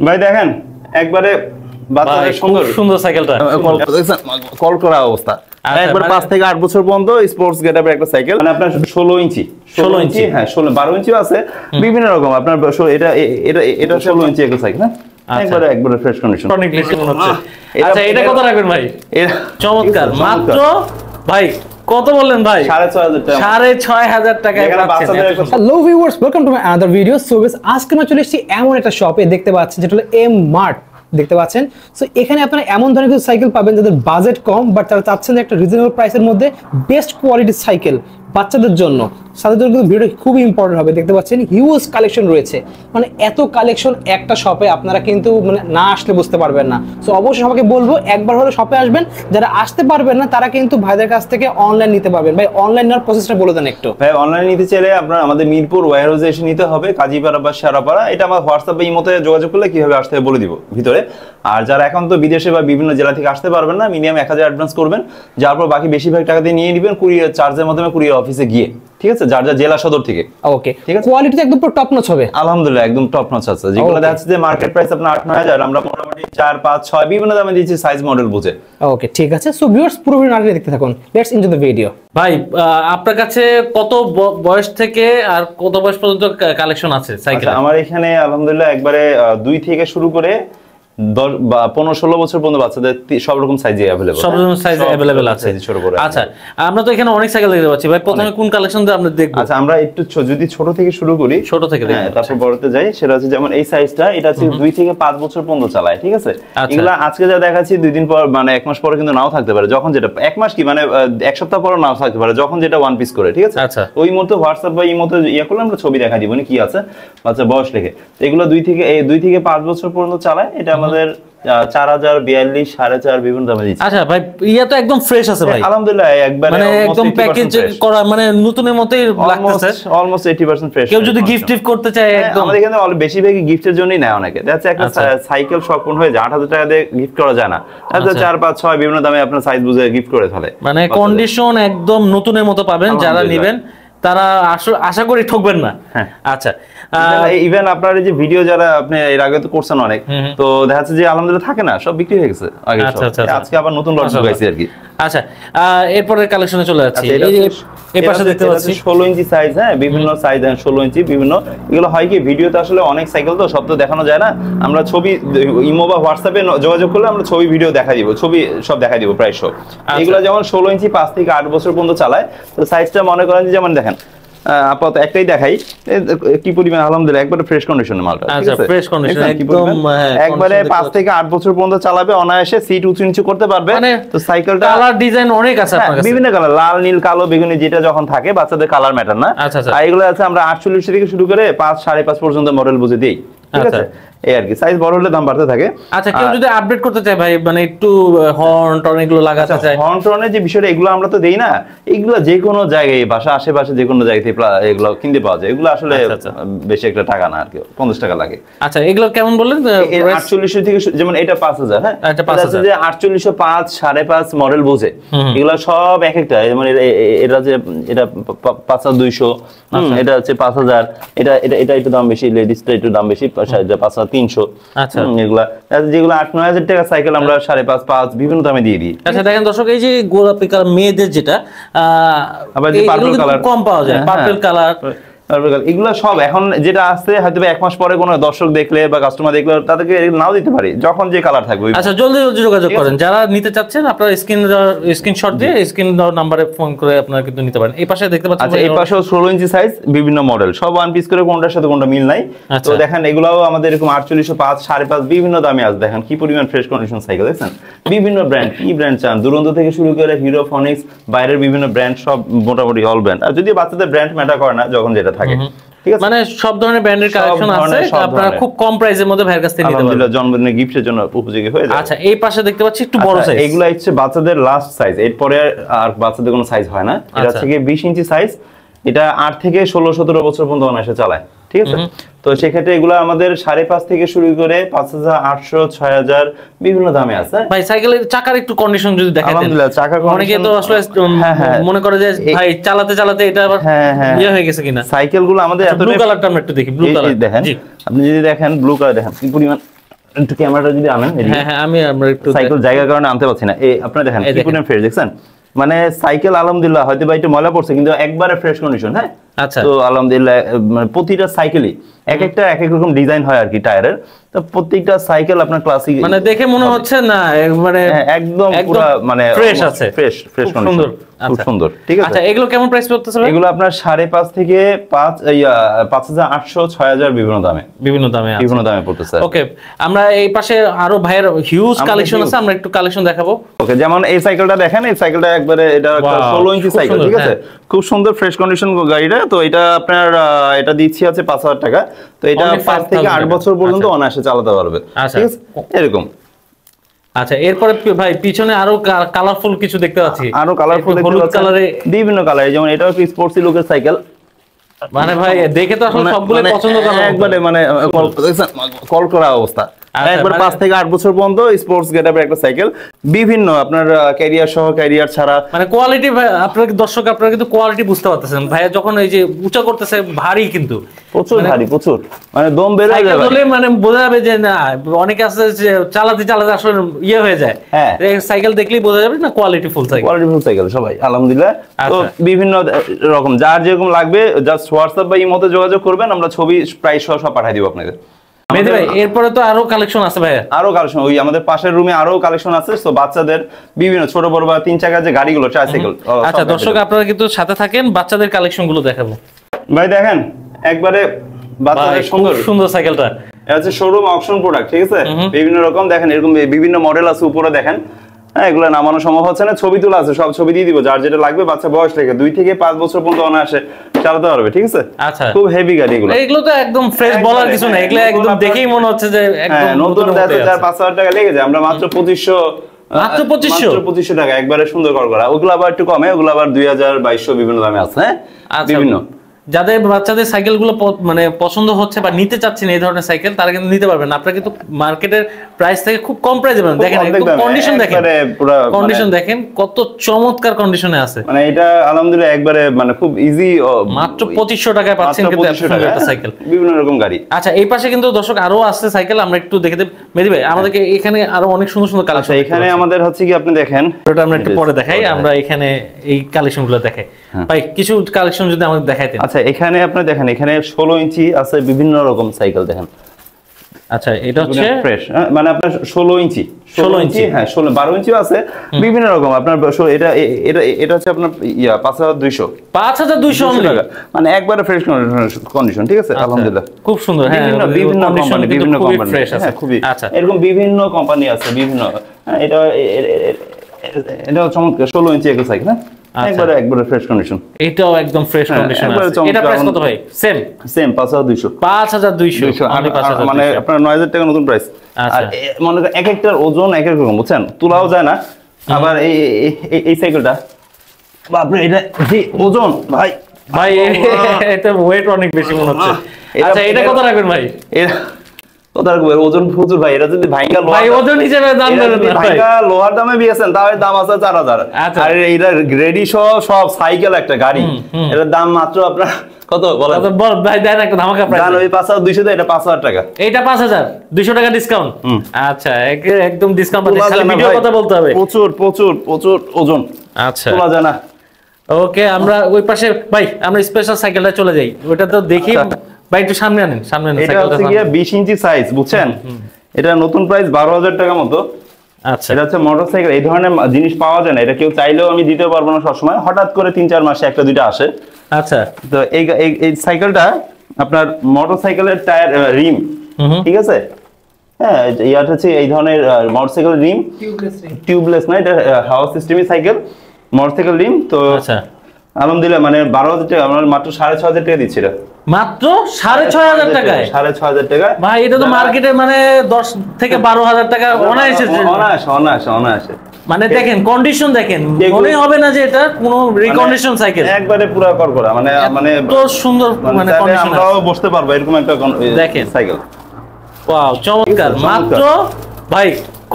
ভাই দেখেন একবারে বাচ্চাদের সুন্দর সুন্দর সাইকেলটা কল করা অবস্থা, একবার 5 থেকে 8 বছর পর্যন্ত স্পোর্টস গেটআপের একটা সাইকেল, মানে আপনার 16 ইঞ্চি হ্যাঁ 12 ইঞ্চি আছে বিভিন্ন রকম আপনার এটা এটা এটা 16 ইঞ্চি একটা সাইকেল হ্যাঁ একবারে ফ্রেশ কন্ডিশন। অনেক বেশি মনে হচ্ছে। আচ্ছা এটা কত রাখবেন ভাই? চমৎকার, মাত্র ভাই কত বললেন ভাই? 6500 টাকায় পাচ্ছেন। Hello viewers, welcome to my another video. So guys, আজকে আমরা চলে এসেছি এমন একটা শপে, দেখতে পাচ্ছেন যেটা হলো এম মার্ট, দেখতে পাচ্ছেন। সো এখানে আপনারা এমন ধরনের কিছু সাইকেল পাবেন যাদের বাজেট কম, বাট তারা চাচ্ছেন যে একটা রিজনেবল প্রাইসের মধ্যে বেস্ট কোয়ালিটির সাইকেল বাচ্চাদের জন্য। সাথে জন্য কিন্তু ভিডিওটা খুবই ইম্পর্টেন্ট হবে। দেখতে পাচ্ছেন হিউজ কালেকশন রয়েছে, মানে এত কালেকশন একটা শপে আপনারা কিন্তু মানে না আসলে বুঝতে পারবেন না। সো অবশ্যই সবাইকে বলবো একবার হলে শপে আসবেন। যারা আসতে পারবেন না তারা কিন্তু ভাইদের কাছ থেকে অনলাইন নিতে পারবেন। ভাই অনলাইন নেওয়ার প্রসেসটা বলে দেন একটু। ভাই অনলাইন নিতে চাইলে আপনার আমাদের মিরপুর ওয়্যারহাউসে এসে নিতে হবে, কাজীপাড়া বা শেরাপাড়া। এটা আমার হোয়াটসঅ্যাপে ইমোতে যোগাযোগ করলে কিভাবে আসতে হবে বলে দিব ভিতরে। আর যারা এখন তো বিদেশে বা বিভিন্ন জেলা থেকে আসতে পারবেন না, মিনিমাম 1000 অ্যাডভান্স করবেন, যার পর বাকি বেশিরভাগ টাকা দিয়ে নিয়ে নেবেন কুরিয়ার চার্জের মাধ্যমে কুরিয়ার অফিসে গিয়ে, ঠিক আছে, যার যার জেলা সদর থেকে। ওকে, ঠিক আছে। কোয়ালিটি একদম টপ নচ হবে আলহামদুলিল্লাহ, একদম টপ নচ আছে। যেগুলো দেখা যাচ্ছে যে মার্কেট প্রাইস আপনার 8-9000, আমরা মোটামুটি 4-5-6 বিভিন্ন দামে দিচ্ছি সাইজ মডেল বুঝে। ওকে, ঠিক আছে। সো ভিউয়ার্স, পুরো ভিডিও আগে দেখতে থাকুন। Let's enjoy the video. ভাই আপনার কাছে কত বয়স থেকে আর কত বয়স পর্যন্ত কালেকশন আছে সাইকেল? আমার এখানে আলহামদুলিল্লাহ একবারে 2 থেকে শুরু করে 10 বা 15-16 বছর পর্যন্ত বাচ্চাদের সব রকম সাইজে अवेलेबल, সব রকম সাইজে अवेलेबल আছে। আচ্ছা, আমরা তো এখানে অনেক সাইকেল দেখতে পাচ্ছি ভাই, প্রথমে কোন কালেকশন দিয়ে আমরা দেখব? আচ্ছা, আমরা একটু যদি ছোট থেকে শুরু করি, ছোট থেকে দেখব, তারপর বড়তে যাই। সেটা হচ্ছে যেমন এই সাইজটা, এটা হচ্ছে 2 থেকে 5 বছর পর্যন্ত চালায়, ঠিক আছে। এগুলা আজকে যা দেখাচ্ছি 2 দিন পর মানে 1 মাস পরে কিন্তু নাও থাকতে পারে, যখন যেটা 1 মাস কি মানে 1 সপ্তাহ পরে নাও থাকতে পারে, যখন যেটা ওয়ান পিস করে, ঠিক আছে। ওই মুহূর্তে হোয়াটসঅ্যাপ বা এই মতো ইয়া করলে আমরা ছবি দেখা দিব না কি আছে বাচ্চা বয়স লিখে। এগুলো 2 থেকে 5 বছর পর্যন্ত চালায়। এটা আমাদের 4000, 42, 4.5 বিভিন্ন দামে দিচ্ছি। আচ্ছা ভাই, ইয়া তো একদম ফ্রেশ আছে ভাই, আলহামদুলিল্লাহ একবারে মানে একদম প্যাকেজ করা, মানে নতুনের মতই লাগতেছে, অলমোস্ট 80% ফ্রেশ। কেউ যদি গিফট করতে চায় একদম, আমাদের এখানে বেশিরভাগই গিফটের জন্যই নেয় অনেকে। দেখা একটা সাইকেল শপন হয়ে যায় 8000 টাকা দিয়ে গিফট করা যায় না, তাহলে 4-5-6 বিভিন্ন দামে আপনার সাইজ বুঝে গিফট করে ফেলে। মানে কন্ডিশন একদম নতুনের মতো পাবেন। যারা নেবেন তারা আশা করি ঠকবেন না। আচ্ছা, ইভেন আপনার এই যে ভিডিও যারা আপনি এর আগে তো করছেন অনেক, তো দেখা যাচ্ছে যে আলহামদুলিল্লাহ থাকে না, সব বিক্রি হয়ে গেছে আগে সব। আজকে আবার নতুন লট ঢুকাইছি আর কি। আচ্ছা, এরপরে কালেকশনে চলে যাচ্ছি। এই পাশে দেখতে পাচ্ছি 16 ইঞ্চি সাইজ, হ্যাঁ বিভিন্ন সাইজ, 16 ইঞ্চি বিভিন্ন। এগুলো হয় কি ভিডিওতে আসলে অনেক সাইকেল তো সব তো দেখানো যায় না, আমরা ছবি ইমো বা হোয়াটসঅ্যাপে যোগাযোগ করলে আমরা ছবি ভিডিও দেখা দিব, ছবি সব দেখা দিব প্রায় সব। এগুলো যেমন 16 ইঞ্চি 5 থেকে 8 বছর পর্যন্ত চালায়। তো সাইজটা মনে করেন যে যেমন দেখেন আপাতত একটাই দেখাই কি পরিমাণ আলহামদুলিল্লাহ একবারে ফ্রেশ কন্ডিশনের মালটা, ঠিক আছে, ফ্রেশ কন্ডিশন একদম, একবারে 5 থেকে 8 বছর পর্যন্ত চালাবে অনায়াসে, সিট উঁচু নিচু করতে পারবে। তো সাইকেলটা কালার ডিজাইন অনেক আছে আপনার কাছে, বিভিন্ন কালার, লাল নীল কালো বেগুনি, যেটা যখন থাকে বাচ্চাদের কালার ম্যাটার না। আর এগুলো আছে আমরা 48 থেকে শুরু করে 5-5.5 পর্যন্ত মডেল বুঝে দিই, ঠিক আছে। এই আর কি, সাইজ বড় হলে দাম বাড়তে থাকে। আচ্ছা, কেউ যদি আপডেট করতে চায় ভাই, মানে একটু হর্ন টর্ন এগুলো লাগাতে চায়, হর্ন টর্নের যে বিষয়টা, এগুলো আমরা তো দেই না। এগুলো যে কোনো জায়গায় বাসা আশেপাশে যে কোনো জায়গায় এগুলো কিনতে পাওয়া যায়। এগুলো আসলে বেশি একটা টাকা না আর কি, 50 টাকা লাগে। আচ্ছা, এগুলো কেমন বললেন? 48 থেকে, যেমন এটা 5000, হ্যাঁ এটা 4805, 5.5 মডেল বুঝে। এগুলো সব এক একটা, যেমন এটা যে এটা 5200, এটা হচ্ছে 5000, এটা এটা এটা একটু দাম বেশি, লেডিসটা একটু দাম বেশি, 5300। আচ্ছা, এগুলা যেগুলো 8-9000 টাকা সাইকেল আমরা 5.5 বিভিন্ন দামে দিয়ে দিই। আচ্ছা দেখেন দর্শক, এই যে গোলাপি কালার মেয়েদের যেটা আবার যে পার্পল কালার কম পাওয়া যায়, পার্পল কালার, এগুলো সব এখন যেটা আসছে হয়তো 1 মাস পরে কোনো দর্শক দেখলে বা কাস্টমার দেখলে তাদেরকে নাও দিতে পারি, যখন যে কালার থাকবে। আচ্ছা, জলদি যোগাযোগ করেন যারা নিতে চাচ্ছেন। আপনারা স্ক্রিনশট দিয়ে স্ক্রিন নাম্বারে ফোন করে আপনারা কিন্তু নিতে পারেন। এই পাশে দেখতে পাচ্ছেন, আচ্ছা এই পাশেও 16 ইঞ্চি সাইজ বিভিন্ন মডেল, সব ওয়ান পিস করে, কোনটার সাথে কোনটা মিল নাই। তো দেখেন এগুলাও আমাদের এরকম 4805, 5.5 বিভিন্ন দামে আছে। দেখেন কি পরিমাণ ফ্রেশ কন্ডিশন সাইকেল, দেখছেন বিভিন্ন ব্র্যান্ড, কি ব্র্যান্ড চান, দুরন্ত থেকে শুরু করে হিরো, ফনিক্স, বাইরের বিভিন্ন ব্র্যান্ড, সব মোটামুটি অল ব্র্যান্ড। আর যদি বাচ্চাদের ব্র্যান্ড ম্যাটার করে না, যখন যেটা থাকে, মানে সব ধরনের ব্র্যান্ডের কালেকশন আছে, আপনারা খুব কম প্রাইসের মধ্যে ভাইয়ের কাছ থেকে নিতে পারবেন, জন্মদিনের গিফটের জন্য উপযোগী হয়ে যায়। আচ্ছা, এই পাশে দেখতে পাচ্ছি একটু বড় সাইজ, এগুলা হচ্ছে বাচ্চাদের লাস্ট সাইজ, এরপরে আর বাচ্চাদের কোনো সাইজ হয় না। এটা থেকে 20 ইঞ্চি সাইজ, এটা 8 থেকে 16-17 বছর পর্যন্ত অনায়াসে চালায়, ঠিক আছে। তো সেক্ষেত্রে এগুলো আমাদের 5.5 থেকে শুরু করে 5800, 6000 বিভিন্ন দামে আছে। ভাই সাইকেলের চাকার একটু কন্ডিশন যদি দেখেন, আলহামদুলিল্লাহ চাকার কন্ডিশন, অনেকে তো আসলে মনে করে যে ভাই চালাতে চালাতে এটা আবার ইয়ে হয়ে গেছে কিনা। সাইকেলগুলো আমাদের এত ব্লু কালারটা আমরা একটু দেখি, ব্লু কালার দেখেন, আপনি যদি দেখেন ব্লু কালার দেখেন কি পরিমাণ একটু ক্যামেরাটা যদি আনেন। হ্যাঁ আমরা একটু সাইকেল জায়গার কারণে আনতে পারছি না। এই আপনারা দেখেন কি ফ্রেশ দেখছেন, মানে সাইকেল আলহামদুলিল্লাহ হয়তো বা একটু ময়লা পড়ছে কিন্তু একবারে ফ্রেশ কন্ডিশন। হ্যাঁ আচ্ছা, তো আলহামদুলিল্লাহ মানে প্রতিটা সাইকেলই এক একটা এক এক রকম ডিজাইন হয় আর কি টায়ারের, তো প্রত্যেকটা সাইকেল আপনার ক্লাসিক মানে দেখে মনে হচ্ছে না মানে একদম পুরো মানে ফ্রেশ আছে, ফ্রেশ কন্ডিশন, সুন্দর, খুব সুন্দর। ঠিক আছে, আচ্ছা এগুলো কেমন প্রাইস পড়তেছে ভাই? এগুলো আপনার 5.5 থেকে 5,800 6,000 বিভিন্ন দামে পড়তেছে। ওকে, আমরা এই পাশে আরো ভাইয়ের হিউজ কালেকশন আছে, আমরা একটু কালেকশন দেখাবো। ওকে, যেমন এই সাইকেলটা দেখেন, এই সাইকেলটা একবারে এটা 16 ইঞ্চি সাইকেল। ঠিক আছে, খুব সুন্দর ফ্রেশ কন্ডিশন গাড়িটা। তো এটা আপনার এটা দিচ্ছি আছে 5,000 টাকা। তো এটা 5 থেকে 8 বছর পর্যন্ত অনায়াসে চালাতে পারবে। ঠিক আছে, এরকম। আচ্ছা, এরপরে ভাই পিছনে আরো কালারফুল কিছু দেখতে পাচ্ছি, আরো কালারফুল দেখতে পাচ্ছি, বিভিন্ন কালারে। যেমন এটাও একটু স্পোর্টসি লুকের সাইকেল। মানে ভাই দেখে তো আসলে সবগুলো পছন্দ করা, একবারে মানে কল করা অবস্থা। একবার 5 থেকে 8 বছর পর্যন্ত স্পোর্টস গেটআপের একটা সাইকেল, বিভিন্ন আপনার ক্যারিয়ার সহ ক্যারিয়ার ছাড়া, মানে কোয়ালিটি। ভাই আপনারা দর্শক আপনারা কিন্তু কোয়ালিটি বুঝতে পারতেছেন, ভাইয়া যখন এই যে উঁচা করতেছে ভারী, কিন্তু প্রচুর ভারী, প্রচুর মানে দম বের হয়ে যাবে, মানে বোঝা যাবে যে না, অনেকে আছে যে চালাতে আসলে ইয়ে হয়ে যায়। হ্যাঁ, সাইকেল দেখলেই বোঝা যাবে না কোয়ালিটি ফুল সাইকেল সবাই আলহামদুলিল্লাহ। তো বিভিন্ন রকম যার যেরকম লাগবে জাস্ট হোয়াটসঅ্যাপ বা ইমোতে যোগাযোগ করবেন, আমরা ছবি প্রাইস সহ সব পাঠিয়ে দিব আপনাদের। মেহেদী ভাই এরপরে তো আরো কালেকশন আছে ভাই, আরো কালেকশন ওই আমাদের পাশের রুমে আরো কালেকশন আছে। তো বাচ্চাদের বিভিন্ন ছোট বড় বা 3 চাকার যে গাড়িগুলো, ট্রাইসাইকেল। আচ্ছা দর্শক আপনারা কিন্তু সাথে থাকেন, বাচ্চাদের কালেকশন গুলো দেখাবো। ভাই দেখেন একবারে বাচ্চাদের সুন্দর সাইকেলটা, এটা হচ্ছে শোরুম অকশন প্রোডাক্ট। ঠিক আছে, বিভিন্ন রকম দেখেন, এরকম বিভিন্ন মডেল আছে উপরে দেখেন। হ্যাঁ, এগুলো নামানো সম্ভব হচ্ছে না, ছবি তোলা আছে, সব ছবি দিয়ে দিব। যার যেটা লাগবে, বাচ্চা বয়স থেকে 2 থেকে 5 বছর পর্যন্ত অনায়াসে চালাতে পারবে। ঠিক আছে, আচ্ছা খুব খুব হেভি গাড়ি এগুলো। এগুলো তো একদম ফ্রেশ বলার কিছু না, এগুলো একদম দেখেই মনে হচ্ছে যে একদম নতুন। 5,000 টাকা লেগে যায়, আমরা মাত্র 2500 টাকা একবারে সুন্দর করা। ওগুলো আবার একটু কমে, ওগুলো আবার 2,000-2,200 বিভিন্ন দামে আছে। হ্যাঁ, বিভিন্ন। যাদের বাচ্চাদের সাইকেলগুলো মানে পছন্দ হচ্ছে বা নিতে চাচ্ছেন এই ধরনের সাইকেল, তারা কিন্তু নিতে পারবেন। আপনারা কিন্তু মার্কেটের প্রাইস থেকে খুব কম প্রাইসে পাবেন। দেখেন কন্ডিশন দেখেন কত চমৎকার কন্ডিশনে আছে। মানে এটা আলহামদুলিল্লাহ একবারে মানে খুব ইজি, মাত্র 2500 টাকায় পাচ্ছেন কিন্তু একটা সাইকেল, বিভিন্ন রকম গাড়ি। আচ্ছা, এই পাশে কিন্তু দর্শক আরো আছে সাইকেল, আমরা একটু দেখে দেব। মেহেদী ভাই আমাদেরকে এখানে আরো অনেক সুন্দর সুন্দর কালেকশন। এখানে আমাদের হচ্ছে কি, আপনি দেখেন, ওটা আমরা একটু পরে দেখাই। আমরা এখানে এই কালেকশনগুলো দেখাই ভাই, কিছু কালেকশন যদি আমাদের দেখাইতেন। আচ্ছা, এখানে আপনি দেখেন, এখানে 16 ইঞ্চি আছে, বিভিন্ন রকম সাইকেল দেখেন। আচ্ছা, এটা হচ্ছে ফ্রেশ, মানে আপনার 16 ইঞ্চি, হ্যাঁ 12 ইঞ্চিও আছে, বিভিন্ন রকম। আপনার এটা হচ্ছে আপনার 5,200 টাকা, মানে একবারে ফ্রেশ কন্ডিশন। ঠিক আছে, আলহামদুলিল্লাহ খুব সুন্দর। হ্যাঁ, বিভিন্ন কোম্পানি, বিভিন্ন কোম্পানি ফ্রেশ আছে, খুবই। আচ্ছা, এরকম বিভিন্ন কোম্পানি আছে, বিভিন্ন। এটা চমৎকার 16 ইঞ্চি একটা সাইকেল। হ্যাঁ, একবারে ফ্রেশ কন্ডিশন। এটাও একদম ফ্রেশ কন্ডিশন আছে। এটা প্রাইস কত ভাই? সেম 5,200 মানে আপনার 9,000 টাকা নতুন প্রাইস। আর মনে করেন এক একটার ওজন এক এক রকম, বুঝছেন, তোলাও যায় না। আবার এই সাইকেলটা বাপরে, এটা যে ওজন ভাই এটা ওয়েট অনেক বেশি মনে হচ্ছে। আচ্ছা, এটা কত রাখবেন ভাই? ওজন প্রচুর ভাই। এটা যদি ভাইঙ্গা ওজন হিসেবে দাম দেবেন না ভাই, লোহার দামে বিয়েছেন তাহলে দাম আছে 4,000। আর এটা রেডি সব সাইকেল একটা গাড়ি, এটার দাম মাত্র আপনার কত বলেন ভাই? দেন একটা ধামাকা প্রাইস। জান ওই 5,200 দেয়, এটা 5,000 টাকা। এইটা 5,200 টাকা ডিসকাউন্ট। আচ্ছা, একদম ডিসকাউন্ট পাচ্ছেন, খালি ভিডিও কথা বলতে হবে। প্রচুর ওজন। আচ্ছা, তোলা যায় না। ওকে, আমরা ওই পাশে ভাই আমরা স্পেশাল সাইকেলটা চলে যাই, ওটা তো দেখি ভাই। একটু সামনে আনেন। এটা হচ্ছে কি 20 ইঞ্চি সাইজ, বুঝছেন। এটা নতুন প্রাইস 12,000 টাকা মতো। আচ্ছা, এটা হচ্ছে মোটরসাইকেল। এই ধরনের জিনিস পাওয়া যায় না, এটা কেউ চাইলেও আমি দিতে পারবো না সবসময়, হঠাৎ করে 3-4 মাসে একটা দুইটা আসে। আচ্ছা, তো এই সাইকেলটা আপনার মোটরসাইকেলের টায়ার রিম, ঠিক আছে। হ্যাঁ, ইয়াটা হচ্ছে এই ধরনের মোটরসাইকেল রিম, টিউবলেস না, এটা হাওয়া সিস্টেমই সাইকেল, মোটরসাইকেল রিম। তো আচ্ছা, আলহামদুলিল্লাহ মানে 12,000 টাকা, আমরা মাত্র 6,500 টাকা দিচ্ছি। মাত্র 6,500 টাকায়? 6,500 টাকা ভাই, এটা তো মার্কেটে মানে 10 থেকে 12,000 টাকা অনায়াসে। মানে দেখেন কন্ডিশন, দেখেন মনে হবে না যে এটা কোনো রিকন্ডিশন সাইকেল, একবারে পুরো করা, মানে তো সুন্দর মানে কন্ডিশন। আমরাও বসতে পারবো এরকম একটা দেখেন সাইকেল। ওয়াও, চমৎকার। মাত্র ভাই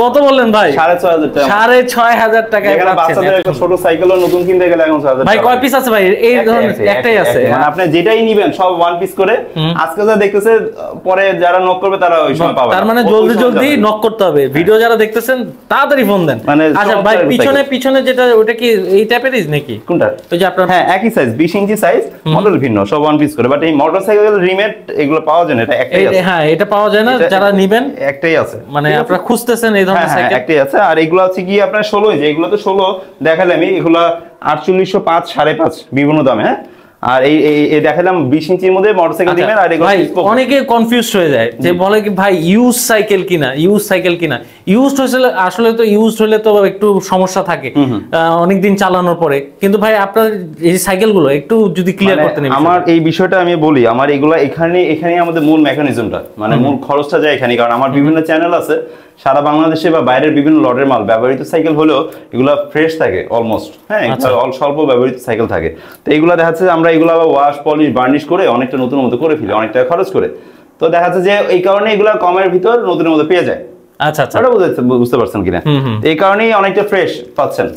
কত বললেন ভাই? 6,500 টাকা। 6,500 টাকায় বাচ্চাদের একটা ছোট সাইকেলও নতুন কিনতে গেলে এখন 6,000 ভাই কয় পিস আছে ভাই? এই ধরনের একটাই আছে, মানে আপনি যেটাই নিবেন সব ওয়ান পিস করে। আজকে যা দেখতেছে পরে যারা নক করবে তারা ওই সময় পাবে। তার মানে জলদি নক করতে হবে। ভিডিও যারা দেখতেছেন তাড়াতাড়ি ফোন দেন। আচ্ছা ভাই পিছনে যেটা ওটা কি এই টাইপেরই নাকি? কোনটা? ওই যে আপনার হ্যাঁ একই সাইজ 20 ইঞ্চি সাইজ, মডেল ভিন্ন, সব ওয়ান পিস করে। বাট এই মোটরসাইকেল রিমেট এগুলো পাওয়া যায় না, এটা একটাই আছে। হ্যাঁ এটা পাওয়া যায় না, যারা নেবেন একটাই আছে, মানে আপনারা খুঁজতেছেন এই ধরনের সাইকেল একটাই আছে। আর এগুলো আছে কি আপনার 16, যে এগুলো তো 16 দেখালে আমি, এগুলো 4805, 5.5 বিভিন্ন দামে। হ্যাঁ আর এই দেখালাম 20 ইঞ্চির মধ্যে মোটরসাইকেল দিবেন। আর এগুলো ভাই অনেকে কনফিউজড হয়ে যায় যে বলে কি ভাই ইউজ সাইকেল কিনা, ইউজড হলে আসলে তো ইউজড হলে তো একটু সমস্যা থাকে অনেকদিন চালানোর পরে। কিন্তু ভাই আপনার এই সাইকেলগুলো একটু যদি ক্লিয়ার করতে নেবেন। আমার এই বিষয়টা আমি বলি, আমার এগুলো এখানে আমাদের মূল মেকানিজমটা, মানে মূল খরচটা যায় এখানে। কারণ আমার বিভিন্ন চ্যানেল আছে সারা বাংলাদেশে বা বাইরের বিভিন্ন লটের মাল, ব্যবহৃত সাইকেল হলেও এগুলো ফ্রেশ থাকে অলমোস্ট। হ্যাঁ স্বল্প ব্যবহৃত সাইকেল থাকে। তো এগুলো দেখা যাচ্ছে আমরা এগুলো আবার ওয়াশ পলিশ বার্নিশ করে অনেকটা নতুন মতো করে ফেলি, অনেক টাকা খরচ করে। তো দেখা যাচ্ছে যে এই কারণে এগুলো কমের ভিতর নতুনের মতো পেয়ে যায়। আচ্ছা আচ্ছা, বুঝতে পারছেন কিনা? এই কারণেই অনেকটা ফ্রেশ পাচ্ছেন,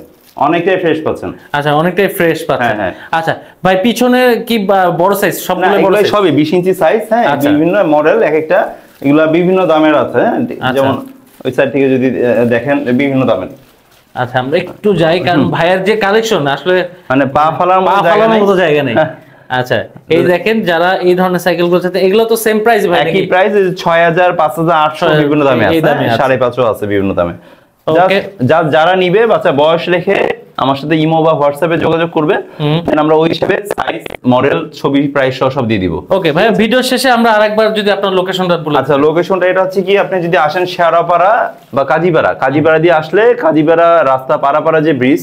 অনেকটাই ফ্রেশ পাচ্ছেন। আচ্ছা অনেকটাই ফ্রেশ পাচ্ছেন। আচ্ছা ভাই পিছনে কি বড় সাইজ? সবগুলো বড় সাইজ, সবই 20 ইঞ্চি সাইজ। হ্যাঁ বিভিন্ন মডেল, এক একটা এগুলা বিভিন্ন দামের আছে। যেমন ওই সাইড থেকে যদি দেখেন বিভিন্ন দামের। আচ্ছা আমরা একটু যাই, কারণ ভাইয়ের যে কালেকশন আসলে মানে পা ফেলার মতো জায়গা নেই। আচ্ছা এই দেখেন যারা এই ধরনের সাইকেল গুলো চাইতে, এগুলো তো সেম প্রাইস ভাই? একই প্রাইস, 6,000, 5,800 বিভিন্ন দামে আছে, 5,500 আছে বিভিন্ন দামে। যারা নিবে বাচ্চা বয়স রেখে আমার সাথে ইমো বা হোয়াটসঅ্যাপে যোগাযোগ করবে, আমরা ওই হিসেবে সাইজ, মডেল, ছবি, প্রাইস সব দিয়ে দিব। ওকে ভাই ভিডিও শেষে আমরা আরেকবার যদি আপনার লোকেশনটা বলেন। আচ্ছা লোকেশনটা এটা হচ্ছে কি, আপনি যদি আসেন শেয়ারাপাড়া বা কাজীপাড়া দিয়ে আসলে, কাজীপাড়া রাস্তা পাড়াপাড়া যে ব্রিজ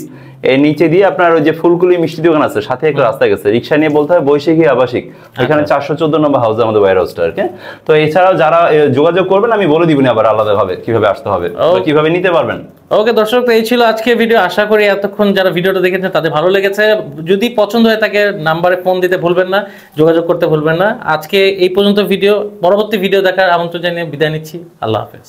এর নিচে দিয়ে আপনার ওই যে ফুলকুলি মিষ্টি দোকান আছে, সাথে একটা রাস্তা গেছে, রিক্সা নিয়ে বলতে হয় বৈশাখী আবাসিক, এখানে 414 নম্বর হাউস আমাদের ওয়্যার হাউসটা আর কি। তো এছাড়াও যারা যোগাযোগ করবেন আমি বলে দিবেন আবার আলাদাভাবে কিভাবে আসতে হবে, কিভাবে নিতে পারবেন। ওকে দর্শক, এই ছিল আজকে ভিডিও। আশা করি এতক্ষণ যারা ভিডিওটা দেখেছেন তাদের ভালো লেগেছে। যদি পছন্দ হয় তাকে নাম্বারে ফোন দিতে ভুলবেন না, যোগাযোগ করতে ভুলবেন না। আজকে এই পর্যন্ত ভিডিও, পরবর্তী ভিডিও দেখার আমন্ত্রণ জানিয়ে বিদায় নিচ্ছি। আল্লাহ হাফেজ।